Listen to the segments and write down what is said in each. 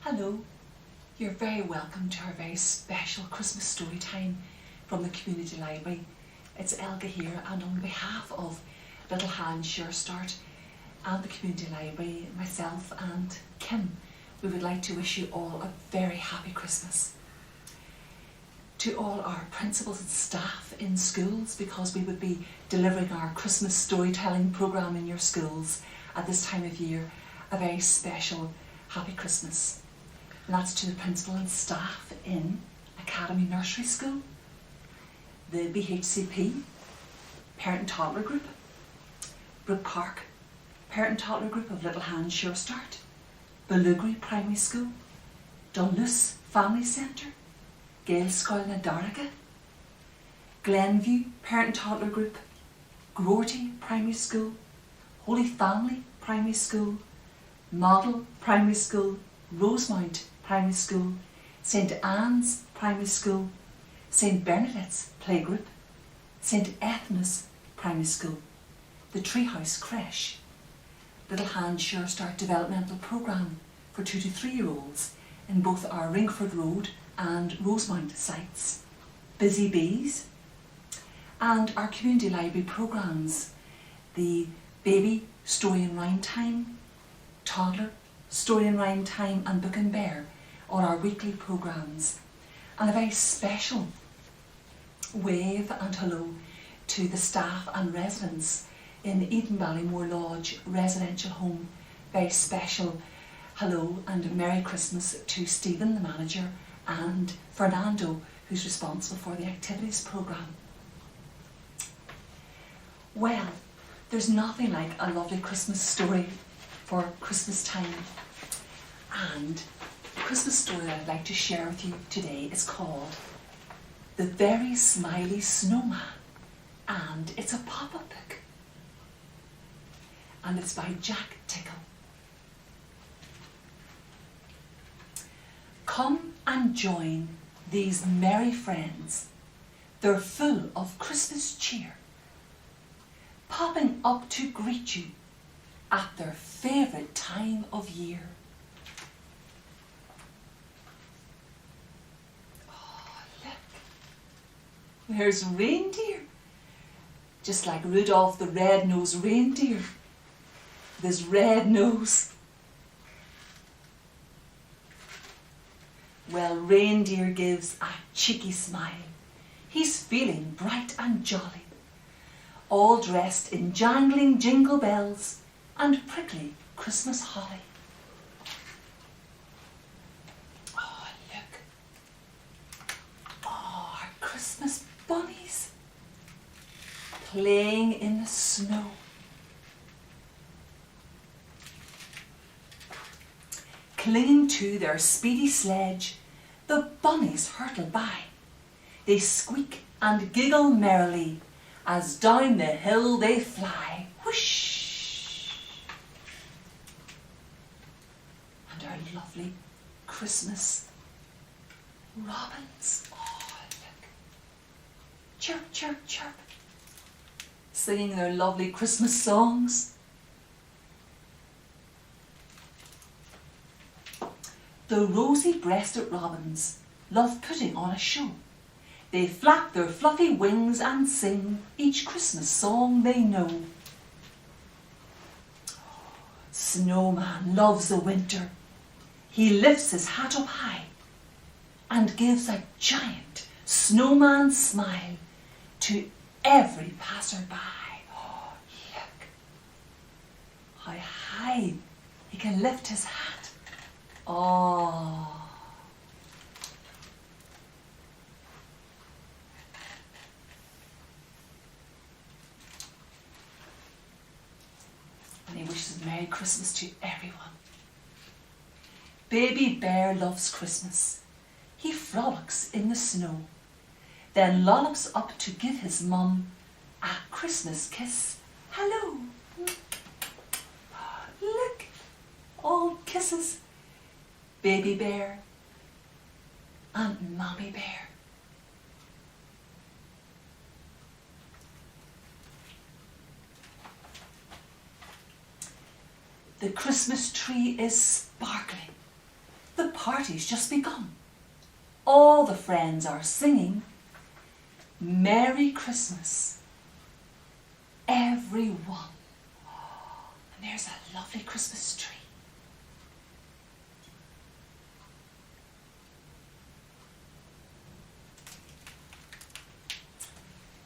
Hello, you're very welcome to our very special Christmas story time from the Community Library. It's Elga here, and on behalf of Little Hand Sure Start and the Community Library, myself and Kim, we would like to wish you all a very happy Christmas. To all our principals and staff in schools, because we would be delivering our Christmas storytelling programme in your schools at this time of year, a very special happy Christmas. And that's to the principal and staff in Academy Nursery School, the BHCP, Parent and Toddler Group, Brook Park, Parent and Toddler Group of Little Hand Sure Start, Belugri Primary School, Dunluce Family Centre, Gaelscoil na Daraga, Glenview Parent and Toddler Group, Gorty Primary School, Holy Family Primary School, Model Primary School, Rosemount Primary School, St Anne's Primary School, St Bernadette's Playgroup, St Ethna's Primary School, the Treehouse Creche, Little Hand Sure Start Developmental Programme for 2 to 3 year olds in both our Ringford Road and Rosemount sites, Busy Bees, and our Community Library programmes, the Baby Story and Rhyme Time, Toddler Story and Rhyme Time and Book and Bear, on our weekly programmes, and a very special wave and hello to the staff and residents in Eden Ballymore Lodge residential home. Very special hello and a Merry Christmas to Stephen, the manager, and Fernando, who's responsible for the activities programme. Well, there's nothing like a lovely Christmas story for Christmas time, and the Christmas story that I'd like to share with you today is called The Very Smiley Snowman, and it's a pop-up book, and it's by Jack Tickle. Come and join these merry friends. They're full of Christmas cheer, popping up to greet you at their favourite time of year. Oh, look, there's reindeer, just like Rudolph the Red-Nosed Reindeer, with his red nose. Well, Reindeer gives a cheeky smile. He's feeling bright and jolly, all dressed in jangling jingle bells and prickly Christmas holly. Oh, look. Oh, our Christmas bunnies playing in the snow. Clinging to their speedy sledge, the bunnies hurtle by. They squeak and giggle merrily as down the hill they fly. Whoosh! And our lovely Christmas robins. Oh, look. Chirp, chirp, chirp. Singing their lovely Christmas songs. The rosy-breasted robins love putting on a show. They flap their fluffy wings and sing each Christmas song they know. Snowman loves the winter. He lifts his hat up high and gives a giant snowman smile to every passer-by. Oh, look how high he can lift his hat. Oh. And he wishes a Merry Christmas to everyone. Baby Bear loves Christmas. He frolics in the snow, then lollops up to give his mum a Christmas kiss. Hello. Look, all kisses. Baby Bear and Mommy Bear. The Christmas tree is sparkling. The party's just begun. All the friends are singing Merry Christmas, everyone. And there's a lovely Christmas tree.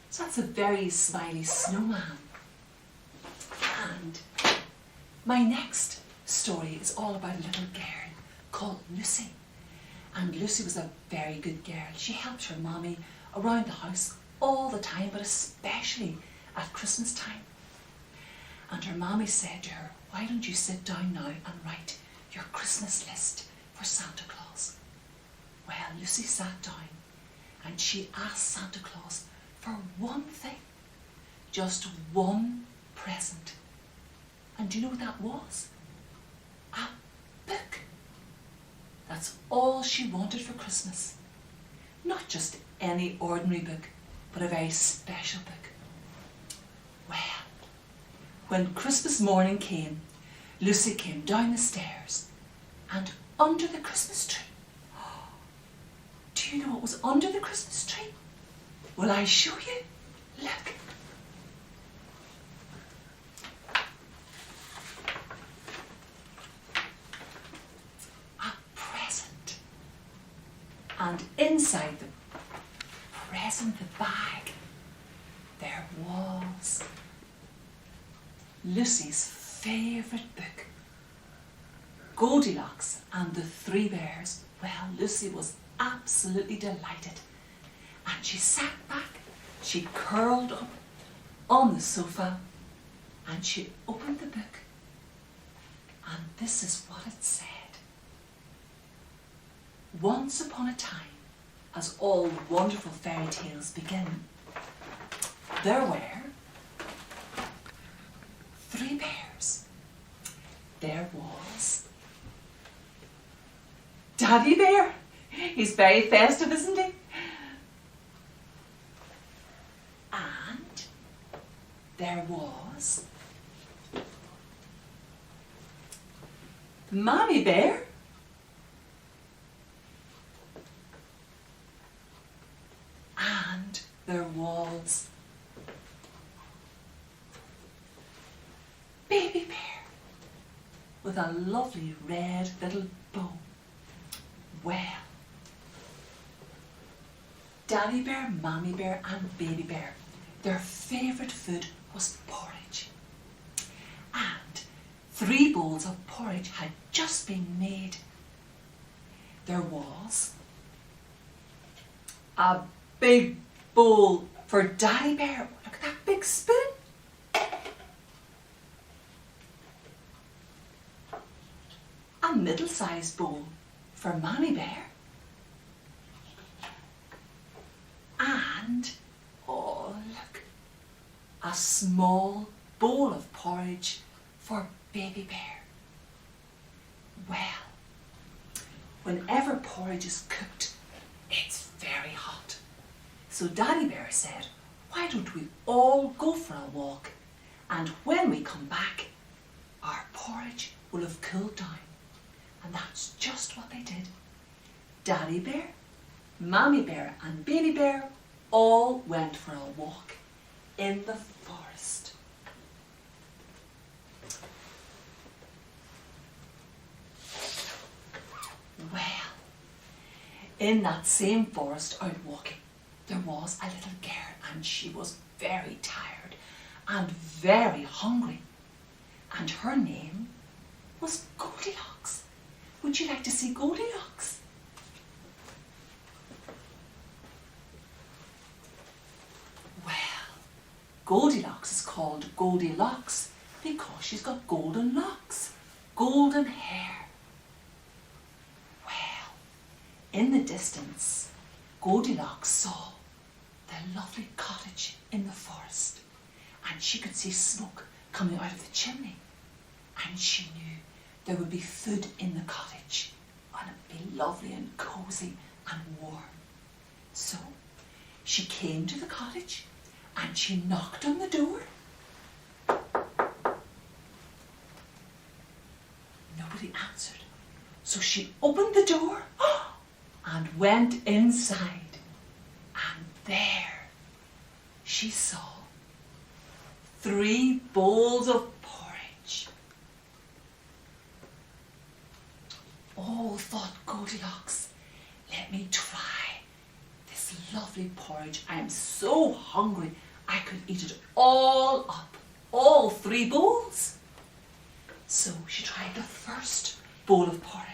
So that's a very smiley snowman. And my next story is all about a little girl called Lucy. And Lucy was a very good girl. She helped her mommy around the house all the time, but especially at Christmas time. And her mommy said to her, why don't you sit down now and write your Christmas list for Santa Claus? Well, Lucy sat down and she asked Santa Claus for one thing, just one present. And do you know what that was? A book. That's all she wanted for Christmas. Not just any ordinary book, but a very special book. Well, when Christmas morning came, Lucy came down the stairs and under the Christmas tree. Do you know what was under the Christmas tree? Will I show you? Look. A present. And inside the present, the bag, there was Lucy's favourite book, Goldilocks and the Three Bears. Well, Lucy was absolutely delighted. And she sat back, she curled up on the sofa, and she opened the book. And this is what it said. Once upon a time, as all wonderful fairy tales begin, there were 3 bears. There was Daddy Bear. He's very festive, isn't he? And there was Mommy Bear. And there was Baby Bear with a lovely red little bow. Well, Daddy Bear, Mommy Bear and Baby Bear, their favourite food was porridge. And 3 bowls of porridge had just been made. There was a big bowl for Daddy Bear. Look at that big spoon. A middle-sized bowl for Mommy Bear. And, oh look, a small bowl of porridge for Baby Bear. Well, whenever porridge is cooked, it's very hot. So Daddy Bear said, why don't we all go for a walk, and when we come back, our porridge will have cooled down. And that's just what they did. Daddy Bear, Mommy Bear and Baby Bear all went for a walk in the forest. Well, in that same forest out walking, there was a little girl, and she was very tired and very hungry. And her name was Goldilocks. Would you like to see Goldilocks? Well, Goldilocks is called Goldilocks because she's got golden locks, golden hair. Well, in the distance, Goldilocks saw the lovely cottage in the forest, and she could see smoke coming out of the chimney, and she knew there would be food in the cottage, and it'd be lovely and cosy and warm. So she came to the cottage and she knocked on the door. Nobody answered. So she opened the door and went inside, and there she saw 3 bowls of porridge. Oh, thought Goldilocks, let me try this lovely porridge. I am so hungry I could eat it all up, all 3 bowls. So she tried the first bowl of porridge.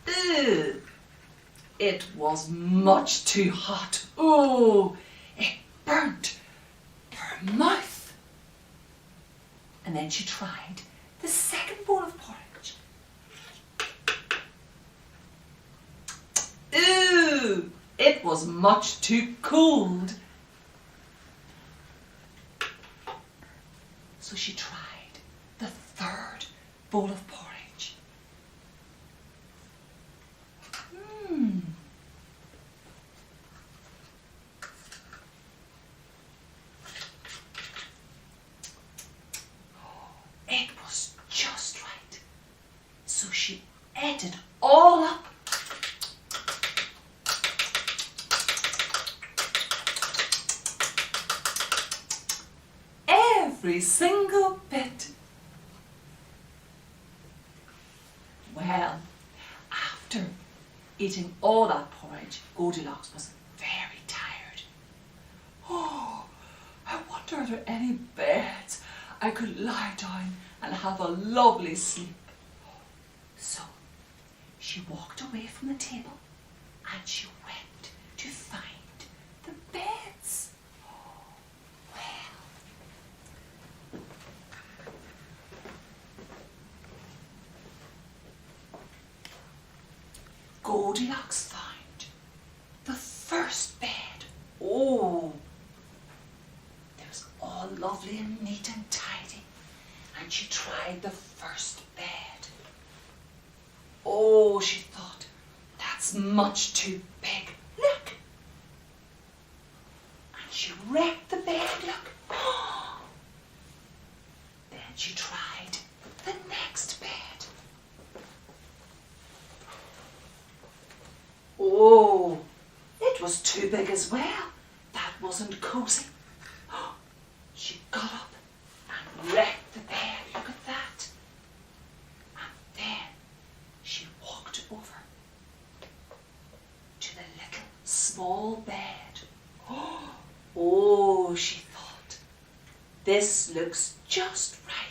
Ew, it was much too hot. Oh, it burnt her mouth. And then she tried the second bowl of porridge. Ew, it was much too cold. So she tried the third bowl of porridge. It was just right. So she ate it all up. Every single bit. Well, after eating all that porridge, Goldilocks was very tired. Oh, I wonder are there any beds I could lie down and have a lovely sleep. So she walked away from the table and she went to find the beds. Goldilocks found the first bed. Oh, it was all lovely and neat and tidy. And she tried the first bed. Oh, she thought, that's much too big. Look. And she wrecked the bed, look. Then she tried the next bed. Oh, it was too big as well. That wasn't cosy. She got up and wrecked the bed. Look at that. And then she walked over to the little small bed. Oh, she thought, this looks just right.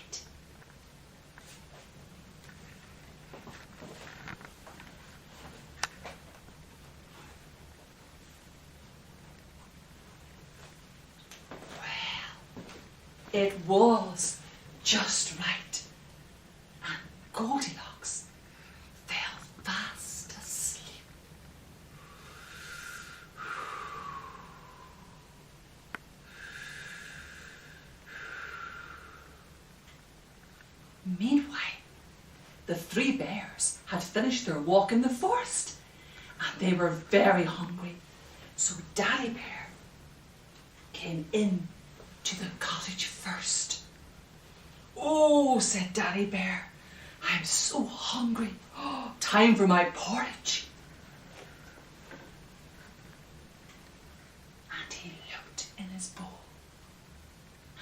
It was just right, and Goldilocks fell fast asleep. Meanwhile, the 3 bears had finished their walk in the forest, and they were very hungry. So Daddy Bear came in to the cottage first. Oh, said Daddy Bear, I'm so hungry. Time for my porridge. And he looked in his bowl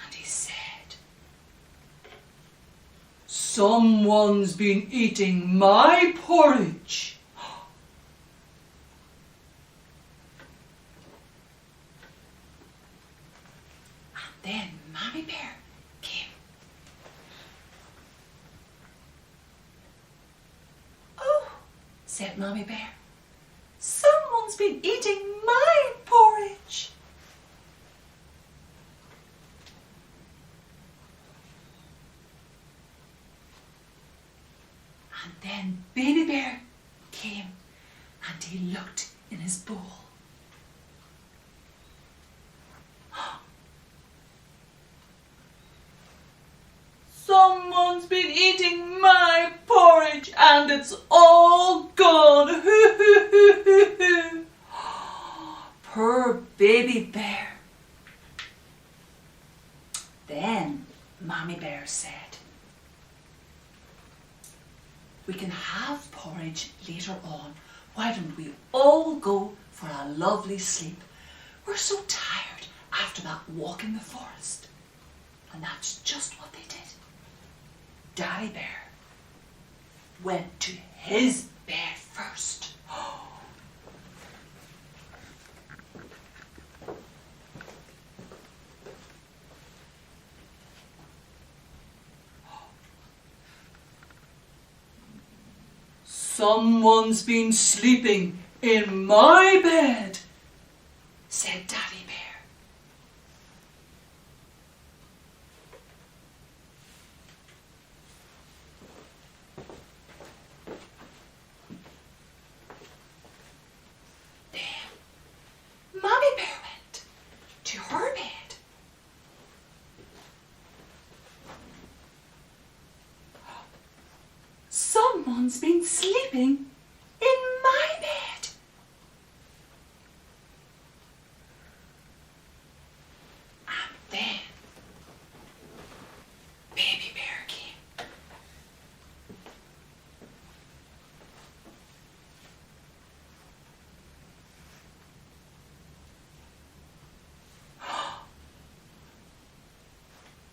and he said, someone's been eating my porridge. Then Mommy Bear came. Oh, said Mommy Bear, someone's been eating my porridge. And then Baby Bear came and he looked in his bowl. Someone's been eating my porridge and it's all gone. Poor Baby Bear. Then Mommy Bear said, We can have porridge later on. Why don't we all go for a lovely sleep? We're so tired after that walk in the forest. And that's just what they did. Daddy Bear went to his bed first. Someone's been sleeping in my bed, said Daddy Bear. Then Mommy Bear went to her bed. Someone's been sleeping in my bed. And then Baby Bear came.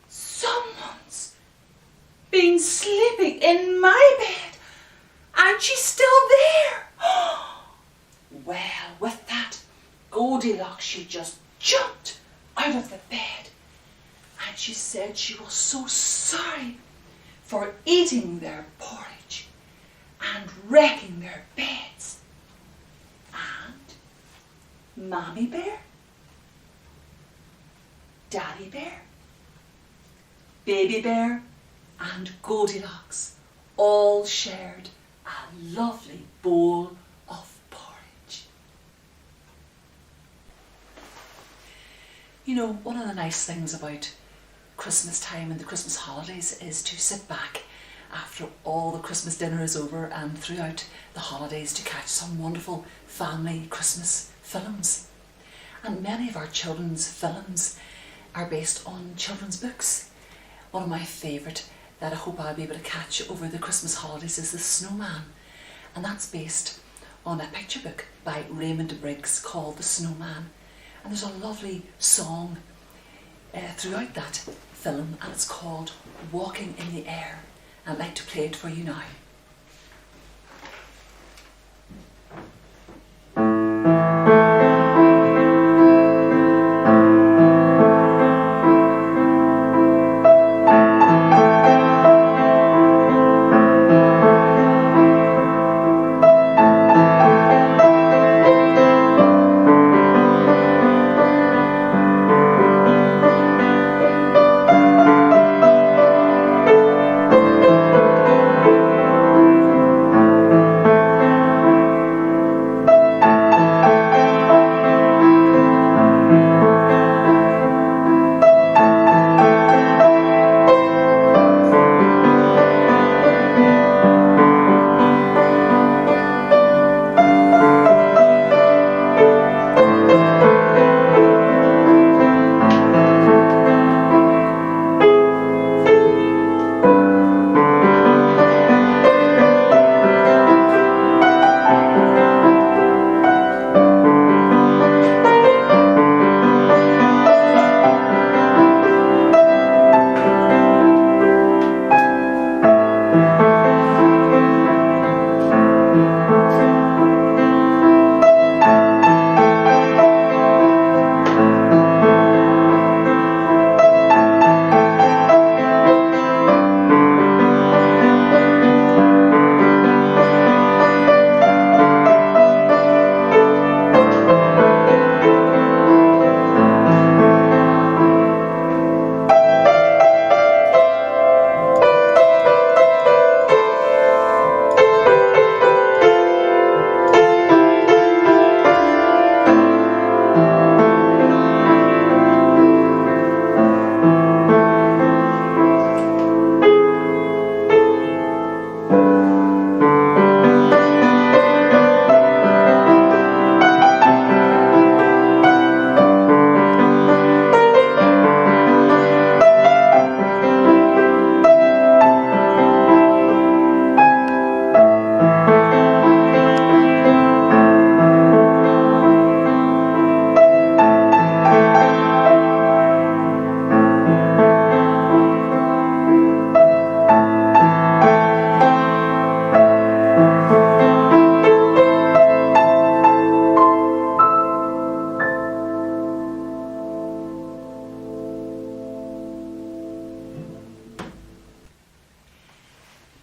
Someone's been sleeping in my bed, and she's still there. Well, with that, Goldilocks, she just jumped out of the bed, and she said she was so sorry for eating their porridge and wrecking their beds. And Mommy Bear, Daddy Bear, Baby Bear, and Goldilocks all shared a lovely bowl of porridge. You know, one of the nice things about Christmas time and the Christmas holidays is to sit back after all the Christmas dinner is over and throughout the holidays to catch some wonderful family Christmas films. And many of our children's films are based on children's books. One of my favourite that I hope I'll be able to catch over the Christmas holidays is The Snowman, and that's based on a picture book by Raymond Briggs called The Snowman, and there's a lovely song throughout that film, and it's called Walking in the Air. I'd like to play it for you now.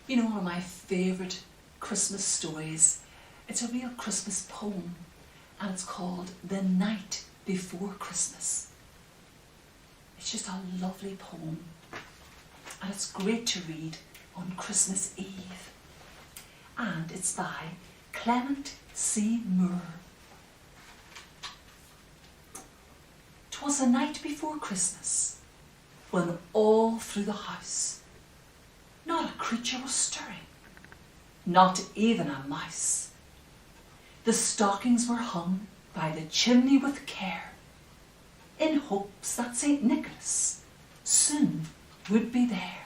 You know, one of my favourite Christmas stories, it's a real Christmas poem, and it's called The Night Before Christmas. It's just a lovely poem, and it's great to read on Christmas Eve. And it's by Clement C. Moore. 'Twas the night before Christmas, when all through the house not a creature was stirring, not even a mouse. The stockings were hung by the chimney with care, in hopes that St. Nicholas soon would be there.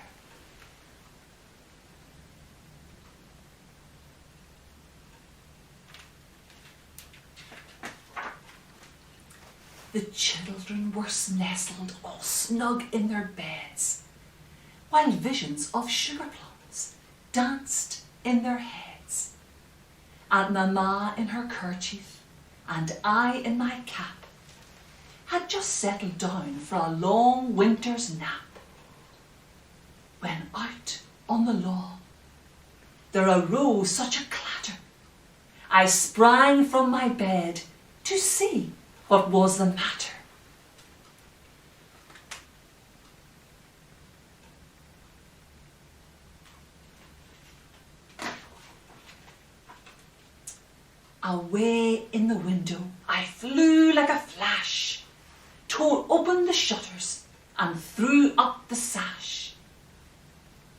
The children were nestled all snug in their beds, while visions of sugar plums danced in their heads. And Mamma in her kerchief, and I in my cap, had just settled down for a long winter's nap, when out on the lawn there arose such a clatter, I sprang from my bed to see what was the matter. Away in the window I flew like a flash, tore open the shutters and threw up the sash.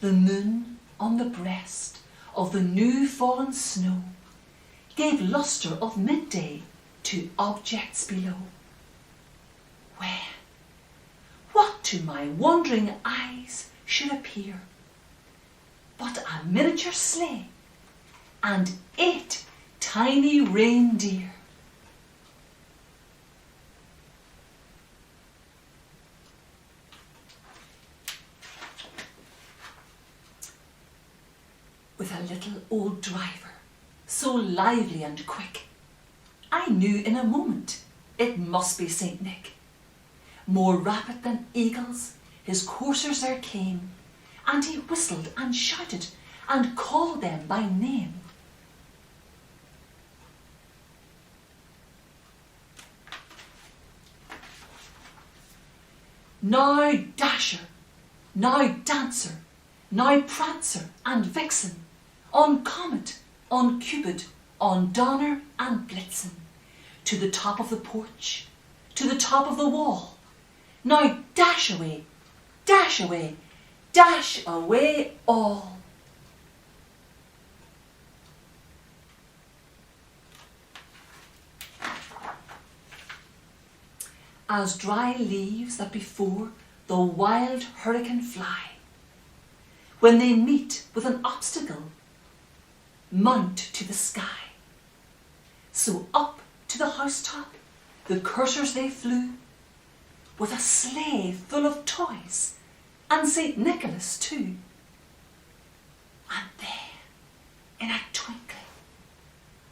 The moon on the breast of the new fallen snow gave lustre of midday to objects below, where, what to my wondering eyes should appear but a miniature sleigh and 8 tiny reindeer. With a little old driver, so lively and quick, I knew in a moment it must be St. Nick. More rapid than eagles, his coursers there came, and he whistled and shouted and called them by name. Now Dasher, now Dancer, now Prancer and Vixen, on Comet, on Cupid, on Donner and Blitzen, to the top of the porch, to the top of the wall. Now dash away, dash away, dash away all. As dry leaves that before the wild hurricane fly, when they meet with an obstacle, mount to the sky. So up to the housetop the coursers they flew, with a sleigh full of toys, and St. Nicholas too. And there, in a twinkling,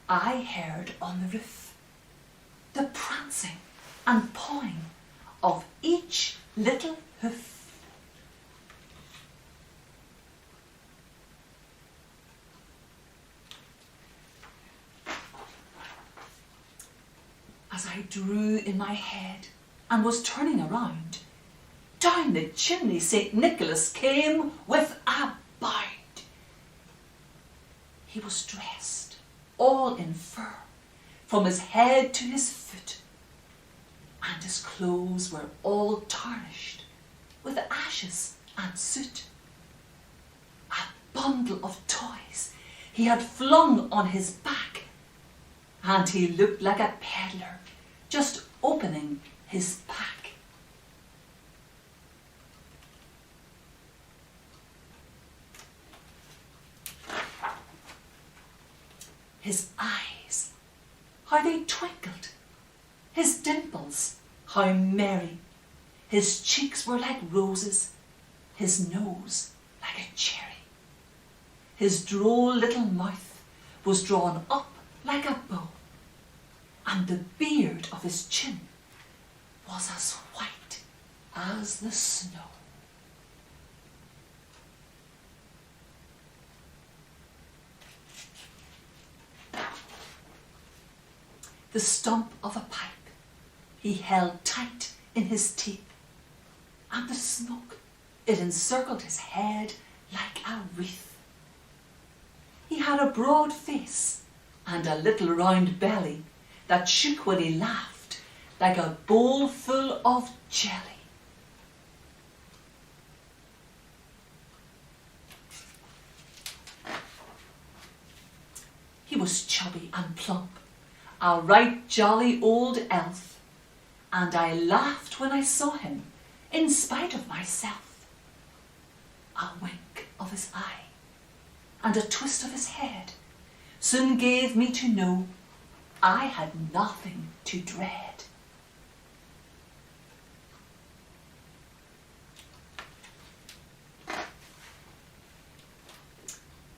I heard on the roof the prancing and pawing of each little hoof. As I drew in my head and was turning around, down the chimney St. Nicholas came with a bound. He was dressed all in fur, from his head to his foot, and his clothes were all tarnished with ashes and soot. A bundle of toys he had flung on his back, and he looked like a peddler just opening his pack. His eyes, how they twinkled, his dimples, how merry, his cheeks were like roses, his nose like a cherry. His droll little mouth was drawn up like a bow, and the beard of his chin was as white as the snow. the stump of a pipe he held tight in his teeth, and the smoke, it encircled his head like a wreath. He had a broad face and a little round belly that shook when he laughed like a bowl full of jelly. He was chubby and plump, a right jolly old elf, and I laughed when I saw him, in spite of myself. A wink of his eye and a twist of his head soon gave me to know I had nothing to dread.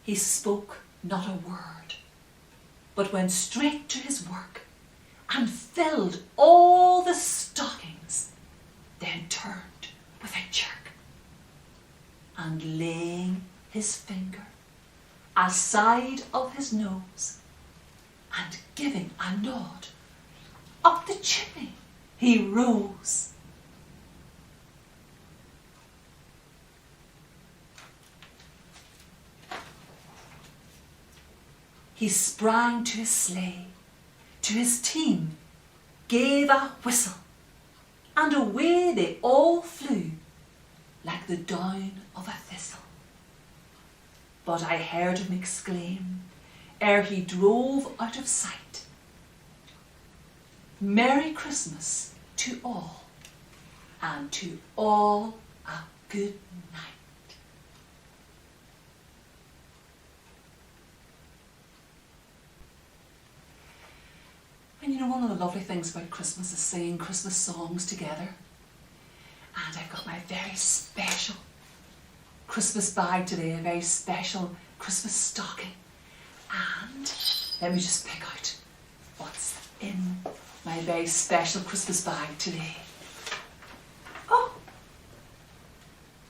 He spoke not a word, but went straight to his work and filled all the stockings, then turned with a jerk, and laying his finger aside of his nose and giving a nod, up the chimney he rose. He sprang to his sleigh, to his team, gave a whistle, and away they all flew like the down of a thistle. But I heard him exclaim, ere he drove out of sight, "Merry Christmas to all, and to all a good night." And you know, one of the lovely things about Christmas is singing Christmas songs together. And I've got my very special Christmas bag today, a very special Christmas stocking. And let me just pick out what's in my very special Christmas bag today. Oh!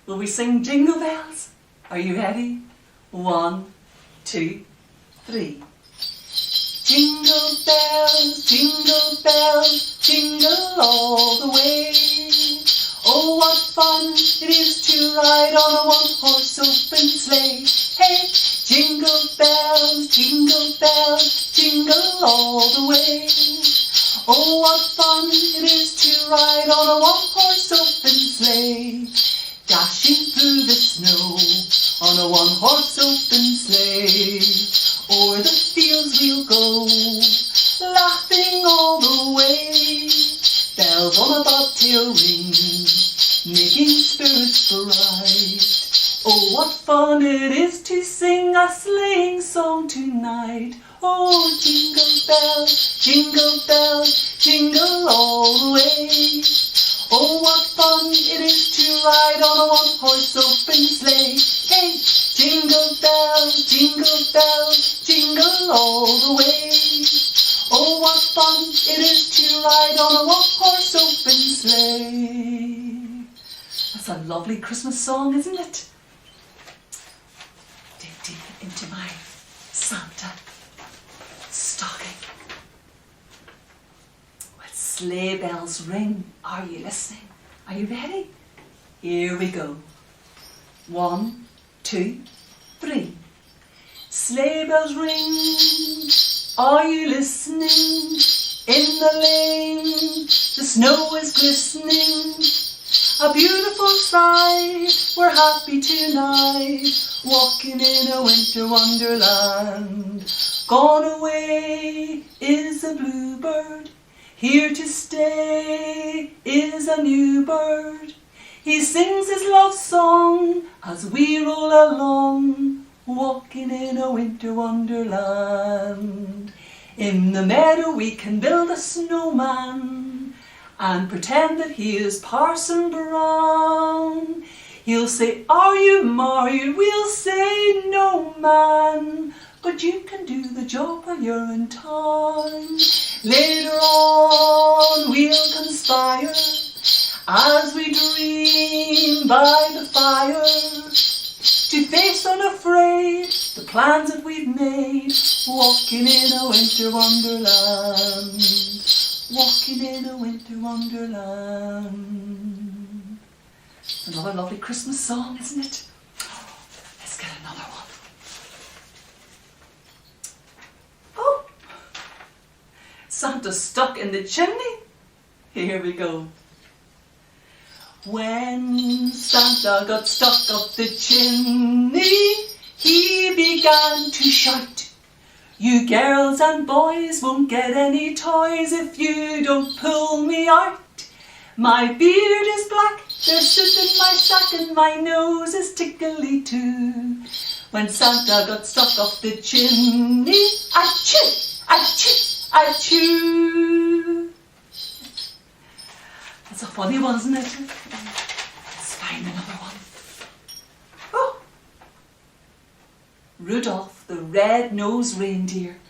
Will we sing Jingle Bells? Are you ready? 1, 2, 3. Jingle bells, jingle all the way. Oh, what fun it is to ride on a one-horse open sleigh. Hey, jingle bells, jingle all the way. Oh, what fun it is to ride on a one-horse open sleigh. Dashing through the snow on a one-horse open sleigh. O'er the fields we'll go, laughing all the way. Bells on a bobtail ring, making spirits bright. Oh, what fun it is to sing a sleighing song tonight. Oh, jingle bells, jingle all the way. Oh, what fun it is to ride on a one-horse open sleigh. Hey, jingle bells, jingle all the way. Oh, what fun it is to ride on a one-horse open sleigh. That's a lovely Christmas song, isn't it? Dig deep into my Santa stocking. With sleigh bells ring, are you listening? Are you ready? Here we go. 1, 2, 3. Sleigh bells ring, are you listening? In the lane, the snow is glistening. A beautiful sight, we're happy tonight, walking in a winter wonderland. Gone away is a bluebird, here to stay is a new bird. He sings his love song as we roll along, walking in a winter wonderland. In the meadow we can build a snowman and pretend that he is Parson Brown. He'll say, "Are you married?" We'll say, "No, man." But you can do the job while you're in town. Later on we'll conspire as we dream by the fire to face unafraid the plans that we've made, walking in a winter wonderland, walking in a winter wonderland. Another lovely Christmas song, isn't it? Let's get another one. Oh, Santa's stuck in the chimney. Here we go. When Santa got stuck up the chimney, he began to shout, "You girls and boys won't get any toys if you don't pull me out. My beard is black, there's soot in my sack, and my nose is tickly too." When Santa got stuck up the chimney, achoo, achoo, achoo. That's a funny one, isn't it? Let's find another one. Oh! Rudolph the red-nosed reindeer.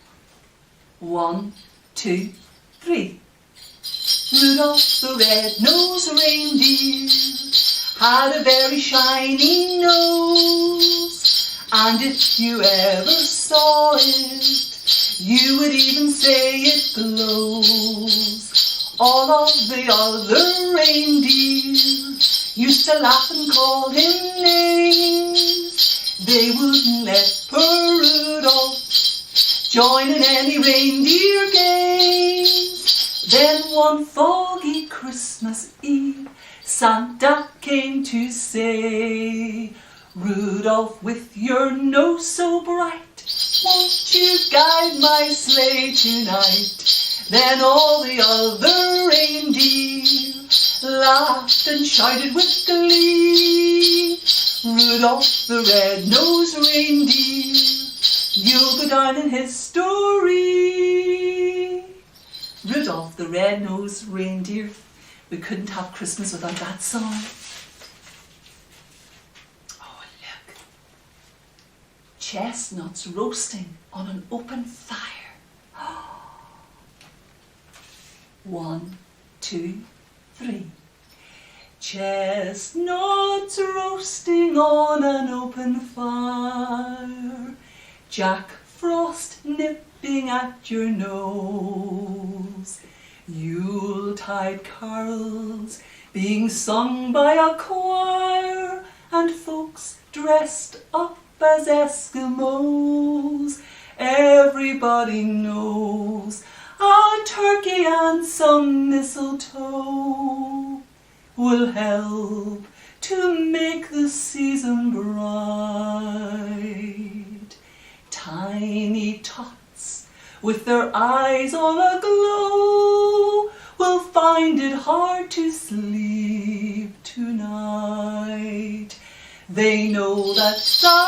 1, 2, 3. Rudolph the red-nosed reindeer had a very shiny nose, and if you ever saw it, you would even say it glows. All of the other reindeer used to laugh and call him names. They wouldn't let poor Rudolph join in any reindeer games. Then one foggy Christmas Eve, Santa came to say, "Rudolph, with your nose so bright, won't you guide my sleigh tonight?" Then all the other reindeer laughed and shouted with glee, "Rudolph the red-nosed reindeer, you'll go down in history." Rudolph the red-nosed reindeer. We couldn't have Christmas without that song. Oh, look. Chestnuts roasting on an open fire. 1, 2, 3. Chestnuts roasting on an open fire, Jack Frost nipping at your nose, Yuletide carols being sung by a choir, and folks dressed up as Eskimos. Everybody knows a turkey and some mistletoe will help to make the season bright. Tiny tots with their eyes all aglow will find it hard to sleep tonight. They know that Santa's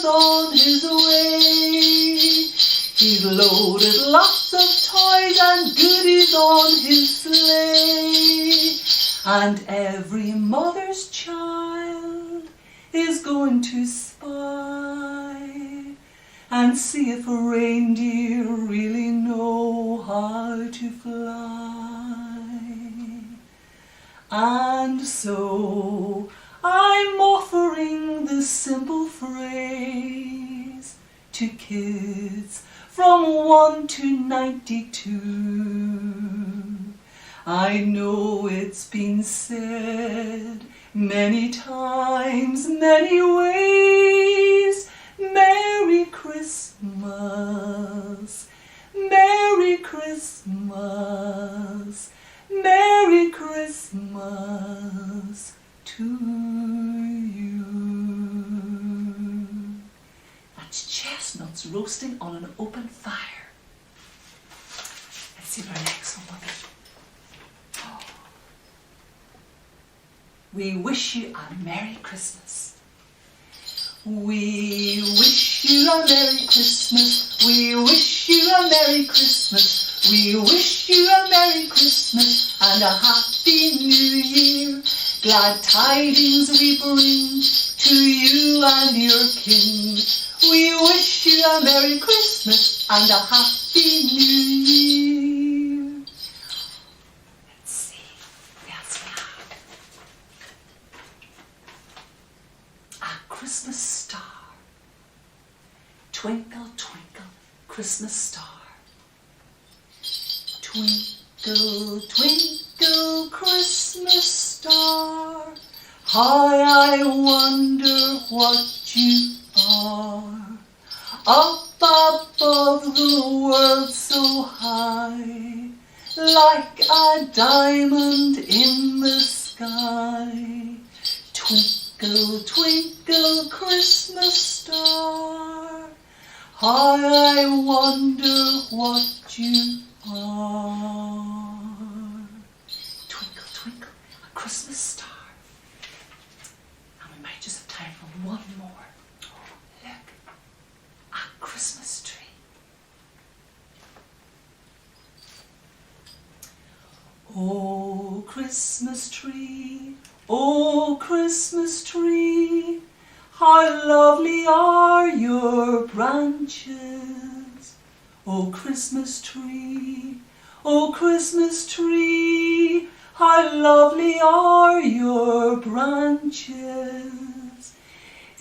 on his way. He's loaded lots of toys and goodies on his sleigh, and every mother's child is going to spy and see if a reindeer really know how to fly. And so I'm offering this simple phrase to kids from 1 to 92. I know it's been said many times, many ways. Merry Christmas, Merry Christmas, Merry Christmas to you. That's chestnuts roasting on an open fire. Let's see what our next one will be. Oh. We wish you a Merry Christmas. We wish you a Merry Christmas. We wish you a Merry Christmas. We wish you a Merry Christmas and a Happy New Year. Glad tidings we bring to you and your kin. We wish you a Merry Christmas and a Happy New Year. Let's see what else we have. A Christmas star. Twinkle, twinkle, Christmas star. Twinkle, twinkle, Christmas star. How I wonder what you are. Up above the world so high, like a diamond in the sky. Twinkle, twinkle, Christmas star. How I wonder what you are. Twinkle, twinkle, a Christmas star. And we might just have time for one more. Look, a Christmas tree. Oh, Christmas tree, oh, Christmas tree, how lovely are your branches. Oh, Christmas tree, oh, Christmas tree, how lovely are your branches.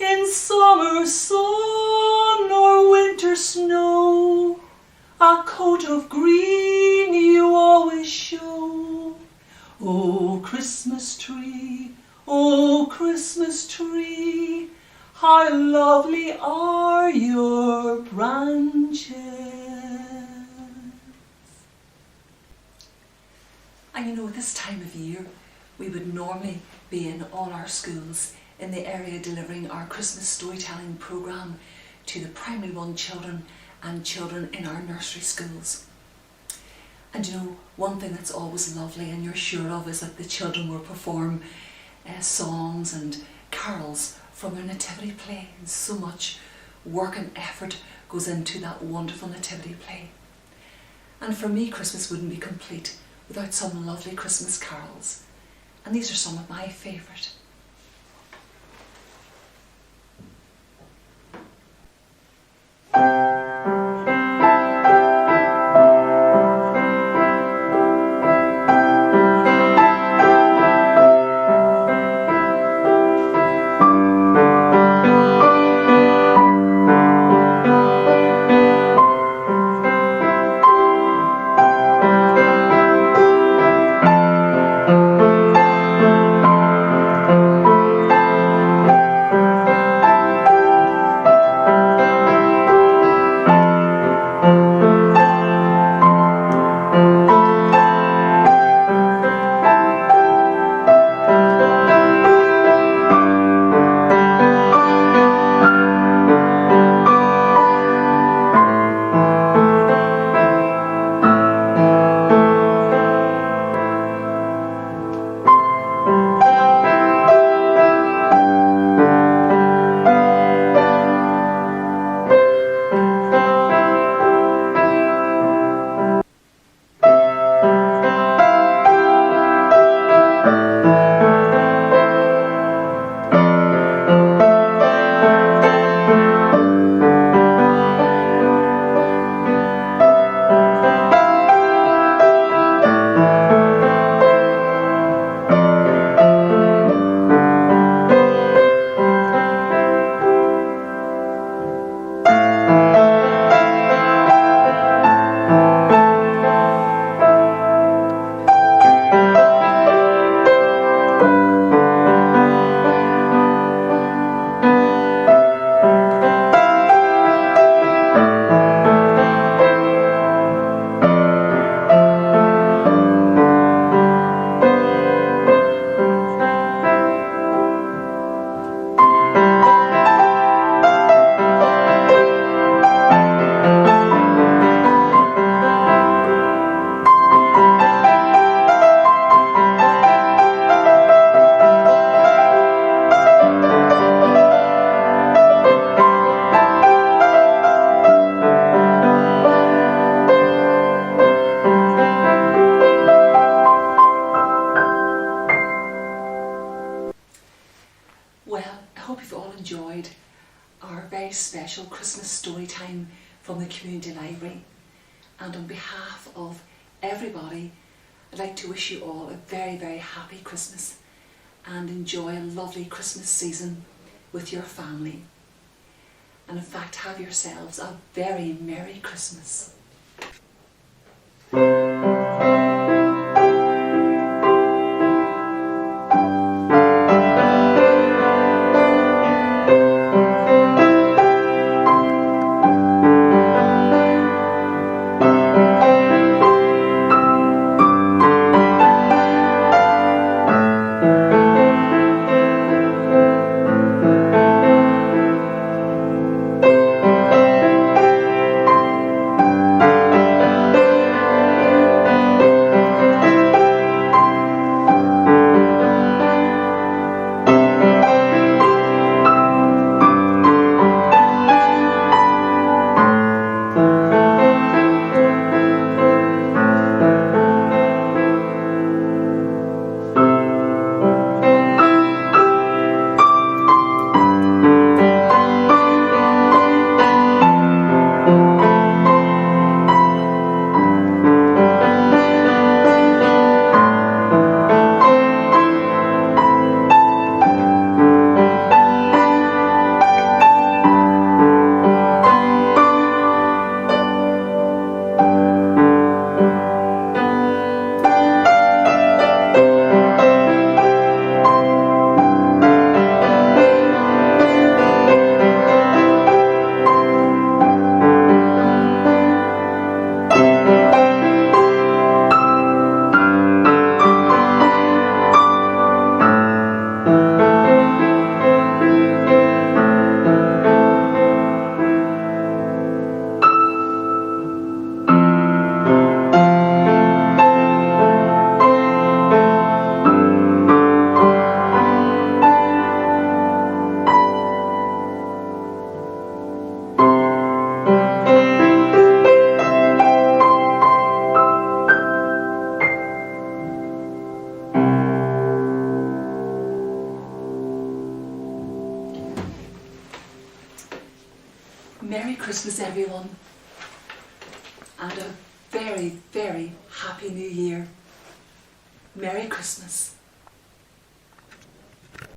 In summer sun or winter snow, a coat of green you always show. Oh, Christmas tree, oh, Christmas tree, how lovely are your branches. And you know, this time of year, we would normally be in all our schools in the area delivering our Christmas storytelling programme to the primary 1 children and children in our nursery schools. And you know, one thing that's always lovely and you're sure of is that the children will perform songs and carols from their nativity play, and so much work and effort goes into that wonderful nativity play. And for me, Christmas wouldn't be complete without some lovely Christmas carols, and these are some of my favourite. enjoyed our very special Christmas story time from the community library, and on behalf of everybody I'd like to wish you all a very, very happy Christmas and enjoy a lovely Christmas season with your family. and in fact have yourselves a very Merry Christmas. Merry Christmas everyone, and a very, very happy New Year. Merry Christmas.